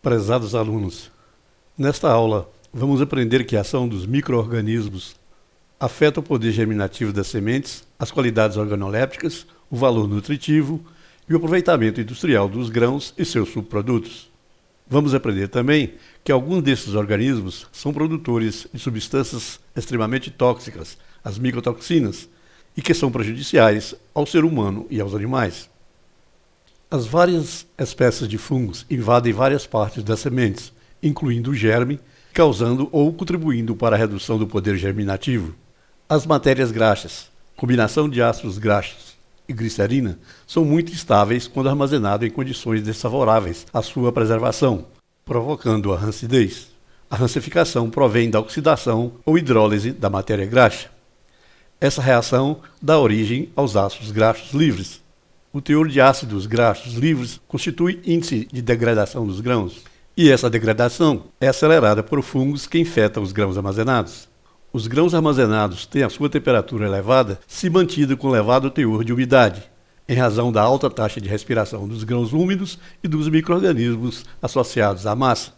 Prezados alunos, nesta aula vamos aprender que a ação dos micro-organismos afeta o poder germinativo das sementes, as qualidades organolépticas, o valor nutritivo e o aproveitamento industrial dos grãos e seus subprodutos. Vamos aprender também que alguns desses organismos são produtores de substâncias extremamente tóxicas, as micotoxinas, e que são prejudiciais ao ser humano e aos animais. As várias espécies de fungos invadem várias partes das sementes, incluindo o germe, causando ou contribuindo para a redução do poder germinativo. As matérias graxas, combinação de ácidos graxos e glicerina, são muito instáveis quando armazenado em condições desfavoráveis à sua preservação, provocando a rancidez. A rancificação provém da oxidação ou hidrólise da matéria graxa. Essa reação dá origem aos ácidos graxos livres. O teor de ácidos graxos livres constitui índice de degradação dos grãos, e essa degradação é acelerada por fungos que infectam os grãos armazenados. Os grãos armazenados têm a sua temperatura elevada se mantida com elevado teor de umidade, em razão da alta taxa de respiração dos grãos úmidos e dos micro-organismos associados à massa.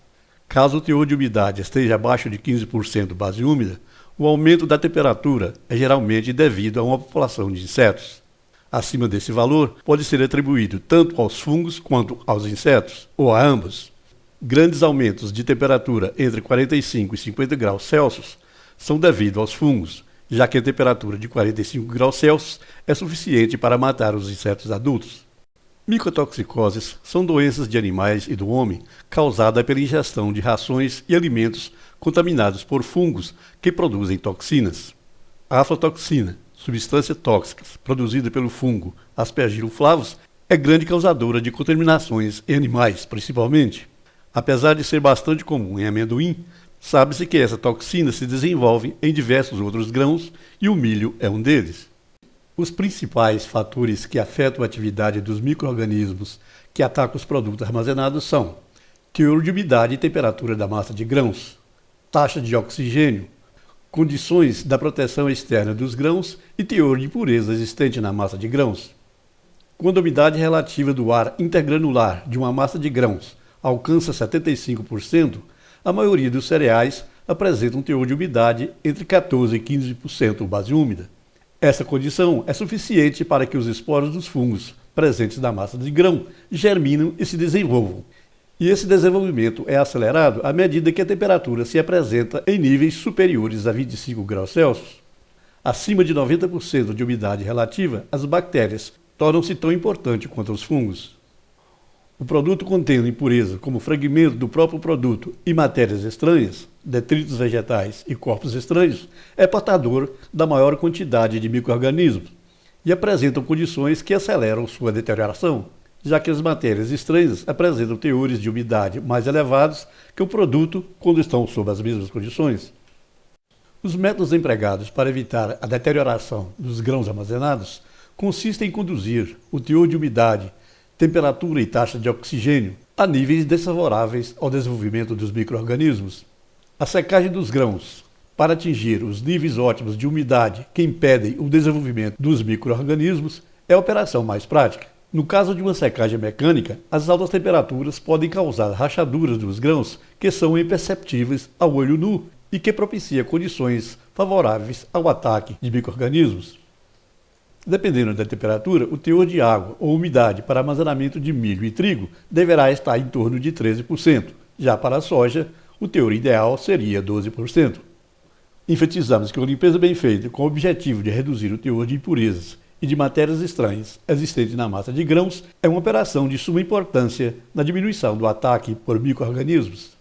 Caso o teor de umidade esteja abaixo de 15% base úmida, o aumento da temperatura é geralmente devido a uma população de insetos. Acima desse valor, pode ser atribuído tanto aos fungos quanto aos insetos, ou a ambos. Grandes aumentos de temperatura entre 45 e 50 graus Celsius são devido aos fungos, já que a temperatura de 45 graus Celsius é suficiente para matar os insetos adultos. Micotoxicoses são doenças de animais e do homem causadas pela ingestão de rações e alimentos contaminados por fungos que produzem toxinas. A aflatoxina, substância tóxica produzida pelo fungo Aspergillus flavus, é grande causadora de contaminações em animais, principalmente. Apesar de ser bastante comum em amendoim, sabe-se que essa toxina se desenvolve em diversos outros grãos e o milho é um deles. Os principais fatores que afetam a atividade dos micro-organismos que atacam os produtos armazenados são teor de umidade e temperatura da massa de grãos, taxa de oxigênio, condições da proteção externa dos grãos e teor de impureza existente na massa de grãos. Quando a umidade relativa do ar intergranular de uma massa de grãos alcança 75%, a maioria dos cereais apresenta um teor de umidade entre 14% e 15% base úmida. Essa condição é suficiente para que os esporos dos fungos presentes na massa de grão germinam e se desenvolvam. E esse desenvolvimento é acelerado à medida que a temperatura se apresenta em níveis superiores a 25 graus Celsius. Acima de 90% de umidade relativa, as bactérias tornam-se tão importantes quanto os fungos. O produto contendo impureza, como fragmento do próprio produto e matérias estranhas, detritos vegetais e corpos estranhos, é portador da maior quantidade de micro-organismos e apresentam condições que aceleram sua deterioração, já que as matérias estranhas apresentam teores de umidade mais elevados que o produto quando estão sob as mesmas condições. Os métodos empregados para evitar a deterioração dos grãos armazenados consistem em conduzir o teor de umidade, temperatura e taxa de oxigênio a níveis desfavoráveis ao desenvolvimento dos micro-organismos. A secagem dos grãos para atingir os níveis ótimos de umidade que impedem o desenvolvimento dos micro-organismos é a operação mais prática. No caso de uma secagem mecânica, as altas temperaturas podem causar rachaduras dos grãos que são imperceptíveis ao olho nu e que propicia condições favoráveis ao ataque de micro-organismos. Dependendo da temperatura, o teor de água ou umidade para armazenamento de milho e trigo deverá estar em torno de 13%. Já para a soja, o teor ideal seria 12%. Enfatizamos que uma limpeza bem feita com o objetivo de reduzir o teor de impurezas e de matérias estranhas existentes na massa de grãos é uma operação de suma importância na diminuição do ataque por micro-organismos.